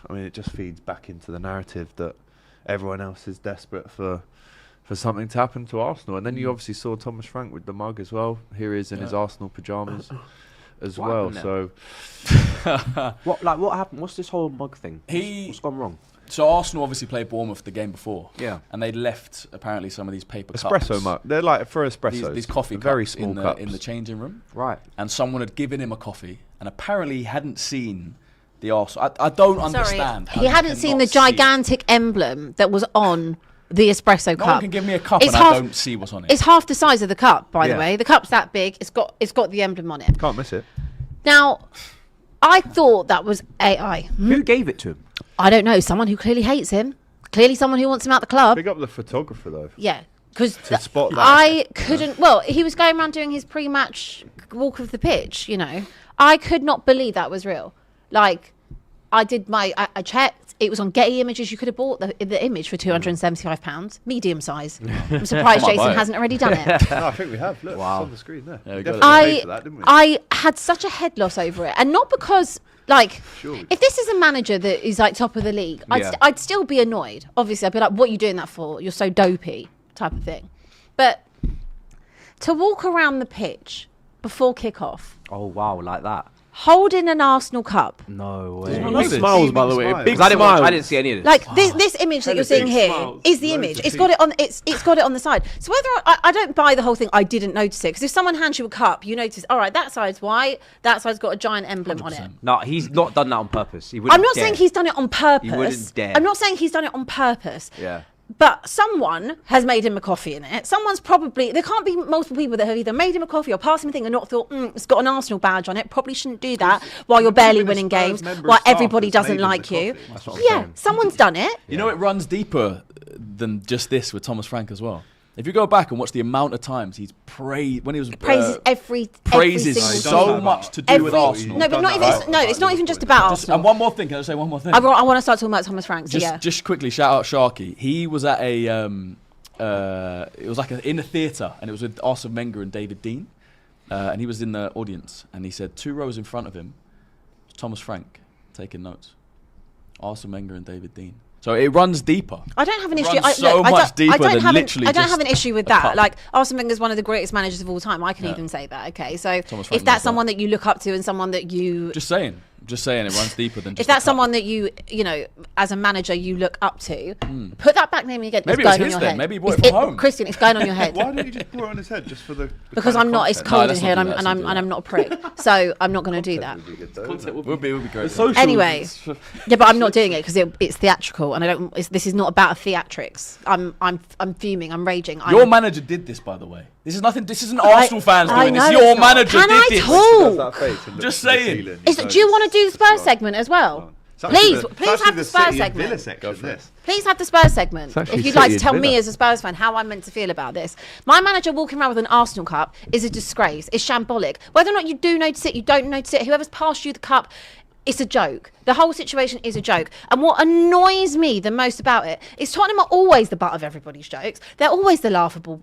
I mean, it just feeds back into the narrative that everyone else is desperate for something to happen to Arsenal. And then you obviously saw Thomas Frank with the mug as well. Here he is in his Arsenal pyjamas as well. So, what happened? What's this whole mug thing? What's gone wrong? So Arsenal obviously played Bournemouth the game before. Yeah. And they left apparently some of these paper espresso cups. mug. They're like for espressos. These coffee cups very small cups in the changing room. Right. And someone had given him a coffee, and apparently he hadn't seen the Arsenal. I don't understand. He hadn't seen the gigantic emblem that was on the espresso cup. No one can give me a cup and I don't see what's on it. It's half the size of the cup, by the way. The cup's that big. It's got the emblem on it. Can't miss it. Now, I thought that was AI. Who gave it to him? I don't know. Someone who clearly hates him. Clearly someone who wants him out the club. Big up the photographer, though. Yeah. Because spot that. I couldn't... Well, he was going around doing his pre-match walk of the pitch, you know. I could not believe that was real. Like, I checked. It was on Getty Images. You could have bought the image for £275. Medium size. I'm surprised Jason hasn't already done it. No, I think we have. Look, wow. It's on the screen there. Yeah, I had such a head loss over it. And not because... Like, if this is a manager that is like top of the league, I'd still be annoyed. Obviously, I'd be like, what are you doing that for? You're so dopey, type of thing. But to walk around the pitch before kick-off. Oh, wow, like that. Holding an Arsenal cup. No way. Big smiles, by the way. Big I smiles. didn't see any of this. Like this image that you're seeing here is the image. It's got it on. It's got it on the side. So whether I don't buy the whole thing, I didn't notice it, because if someone hands you a cup, you notice. All right, that side's white. That side's got a giant emblem 100%. On it. No, he's not done that on purpose. I'm not saying he's done it on purpose. He wouldn't dare. I'm not saying he's done it on purpose. Yeah. But someone has made him a coffee in it. Someone's probably... There can't be multiple people that have either made him a coffee or passed him a thing and not thought, it's got an Arsenal badge on it. Probably shouldn't do that while you're barely winning games, while everybody doesn't like you. Yeah, someone's done it. You know, it runs deeper than just this with Thomas Frank as well. If you go back and watch the amount of times he's praises every so much to do with Arsenal. No, but it's not even just about Arsenal. And one more thing, can I say one more thing? I want to start talking about Thomas Frank. Just quickly, shout out Sharky. He was at a it was like in a theatre, and it was with Arsene Wenger and David Dean, and he was in the audience, and he said 2 rows in front of him, Thomas Frank taking notes, Arsene Wenger and David Dean. So it runs deeper. I don't have an issue. I don't have an issue with that. Like, Arsene Wenger is one of the greatest managers of all time. I can even say that. Okay, so if that's someone that you look up to and someone that you just saying it runs deeper than. Just if that's someone that you know as a manager you look up to, put that back name again. Maybe it's his then. Maybe he bought it from home. Christian, it's going on your head. Why don't you just put it on his head just for the? Because I'm not. It's cold in here, and I'm not a prick, so I'm not going to do that. Would be great. Anyway, yeah, but I'm not doing it because it's theatrical, and I don't. This is not about theatrics. I'm fuming. I'm raging. Your manager did this, by the way. This is nothing. This isn't Arsenal fans doing this. Your manager did this. Can I talk? Just saying. Do you want to do the Spurs segment as well? Please have the Spurs segment. Please have the Spurs segment. If you'd like to tell me as a Spurs fan how I'm meant to feel about this. My manager walking around with an Arsenal cup is a disgrace. It's shambolic. Whether or not you do notice it, you don't notice it, whoever's passed you the cup, it's a joke. The whole situation is a joke. And what annoys me the most about it is Tottenham are always the butt of everybody's jokes. They're always the laughable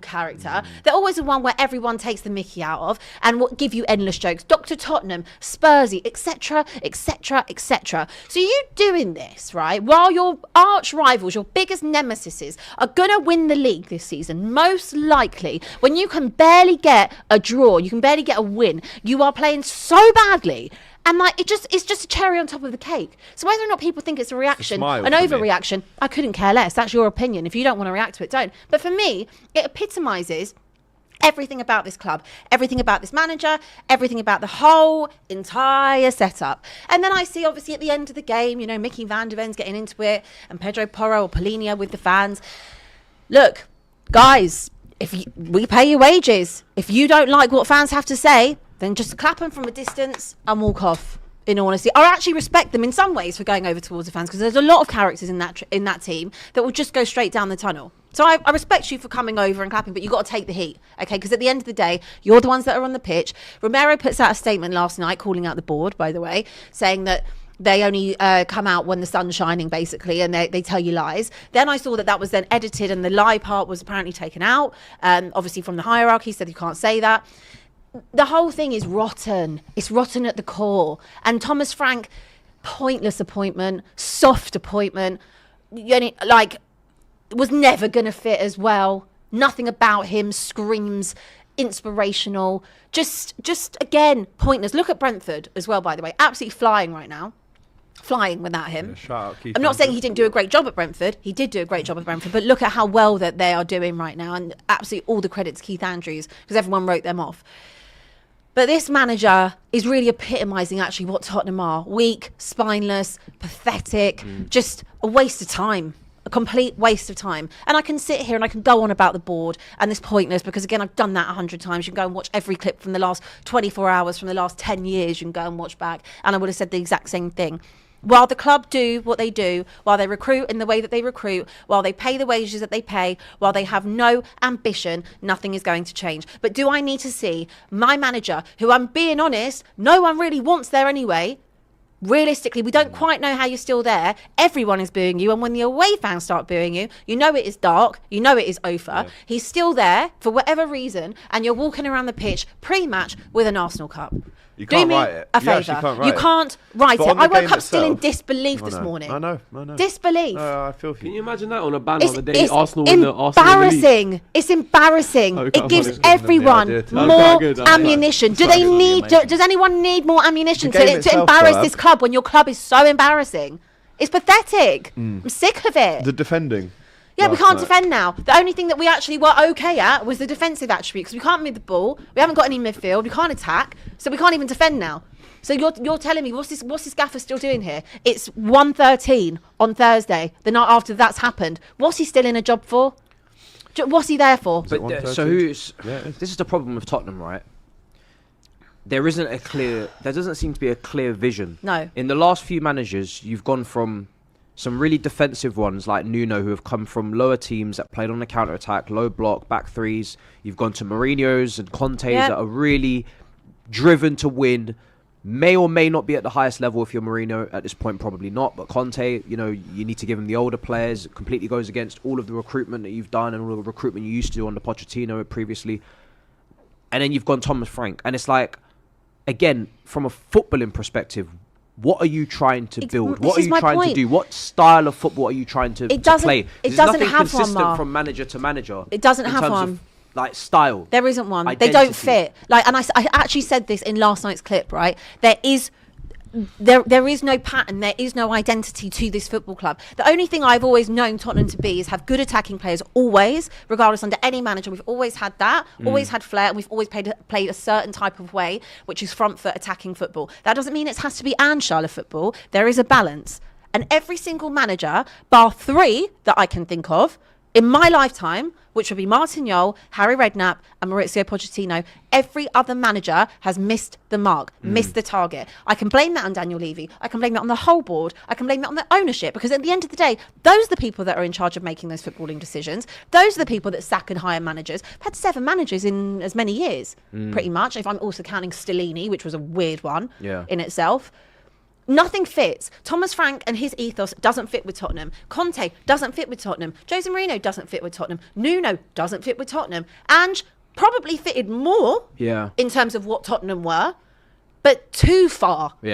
character. They're always the one where everyone takes the mickey out of and give you endless jokes. Dr. Tottenham, Spursy, etc., etc., etc. So you doing this, right, while your arch rivals, your biggest nemesises, are going to win the league this season, most likely, when you can barely get a draw, you can barely get a win, you are playing so badly. And like it's just a cherry on top of the cake. So whether or not people think it's a reaction, an overreaction, I couldn't care less. That's your opinion. If you don't want to react to it, don't. But for me, it epitomises everything about this club, everything about this manager, everything about the whole entire setup. And then I see, obviously, at the end of the game, you know, Mickey van der Ven's getting into it, and Pedro Porro or Polinia with the fans. Look, guys, we pay your wages. If you don't like what fans have to say, then just clap them from a distance and walk off, in all honesty. I actually respect them in some ways for going over towards the fans, because there's a lot of characters in that team that will just go straight down the tunnel. So I respect you for coming over and clapping, but you've got to take the heat, okay? Because at the end of the day, you're the ones that are on the pitch. Romero puts out a statement last night, calling out the board, by the way, saying that they only come out when the sun's shining, basically, and they tell you lies. Then I saw that was then edited, and the lie part was apparently taken out, obviously from the hierarchy, said you can't say that. The whole thing is rotten. It's rotten at the core. And Thomas Frank, pointless appointment, soft appointment. Like, was never going to fit as well. Nothing about him screams inspirational. Just again, pointless. Look at Brentford as well, by the way. Absolutely flying right now. Flying without him. Yeah, shout out Keith I'm not saying Andrews. he didn't do a great job at Brentford. He did do a great job at Brentford, but look at how well that they are doing right now, and absolutely all the credit to Keith Andrews, because everyone wrote them off. But this manager is really epitomising actually what Tottenham are. Weak, spineless, pathetic, just a waste of time. A complete waste of time. And I can sit here and I can go on about the board and this pointless, because again, I've done that 100 times. You can go and watch every clip from the last 24 hours, from the last 10 years. You can go and watch back, and I would have said the exact same thing. While the club do what they do, while they recruit in the way that they recruit, while they pay the wages that they pay, while they have no ambition, nothing is going to change. But do I need to see my manager, who, I'm being honest, no one really wants there anyway? Realistically, we don't quite know how you're still there. Everyone is booing you, and when the away fans start booing you, you know it is dark, you know it is Ofer. Yeah. He's still there for whatever reason, and you're walking around the pitch pre-match with an Arsenal cup. You can't Do me write it. a favour. You can't write it. I woke up still in disbelief this morning. I know. Disbelief. I feel for Can you. you imagine that on a banner on the day Arsenal win the Arsenal embarrassing. It's embarrassing. It gives everyone more ammunition. Does anyone need more ammunition to embarrass this club when your club is so embarrassing? It's pathetic. I'm sick of it. The defending. Yeah, we can't defend now. The only thing that we actually were okay at was the defensive attribute, because we can't move the ball, we haven't got any midfield, we can't attack, so we can't even defend now. So you're telling me, what's this gaffer still doing here? It's 1:13 on Thursday, the night after that's happened. What's he still in a job for? What's he there for? But this is the problem with Tottenham, right? There doesn't seem to be a clear vision. No. In the last few managers, you've gone from some really defensive ones like Nuno, who have come from lower teams that played on the counter-attack, low block, back threes. You've gone to Mourinho's and Conte's that are really driven to win. May or may not be at the highest level. If you're Mourinho at this point, probably not. But Conte, you need to give him the older players. It completely goes against all of the recruitment that you've done and all of the recruitment you used to do under Pochettino previously. And then you've gone Thomas Frank. And it's like, again, from a footballing perspective, what are you trying to build? What are you trying to do? What style of football are you trying to play? It doesn't have consistent one, Mark. From manager to manager. It doesn't have one. Like style. There isn't one. Identity. They don't fit. Like, and I actually said this in last night's clip, right? There is no pattern, there is no identity to this football club. The only thing I've always known Tottenham to be is have good attacking players, always, regardless, under any manager. We've always had that, always had flair, and we've always played a certain type of way, which is front foot attacking football. That doesn't mean it has to be Anschala football. There is a balance. And every single manager, bar 3 that I can think of, in my lifetime, which would be Martin Jol, Harry Redknapp and Maurizio Pochettino, every other manager has missed the mark, missed the target. I can blame that on Daniel Levy. I can blame that on the whole board. I can blame that on the ownership, because at the end of the day, those are the people that are in charge of making those footballing decisions. Those are the people that sack and hire managers. I've had 7 managers in as many years, pretty much, if I'm also counting Stellini, which was a weird one in itself. Nothing fits. Thomas Frank and his ethos doesn't fit with Tottenham. Conte doesn't fit with Tottenham. Jose Mourinho doesn't fit with Tottenham. Nuno doesn't fit with Tottenham. Ange probably fitted more in terms of what Tottenham were, but too far. Yeah.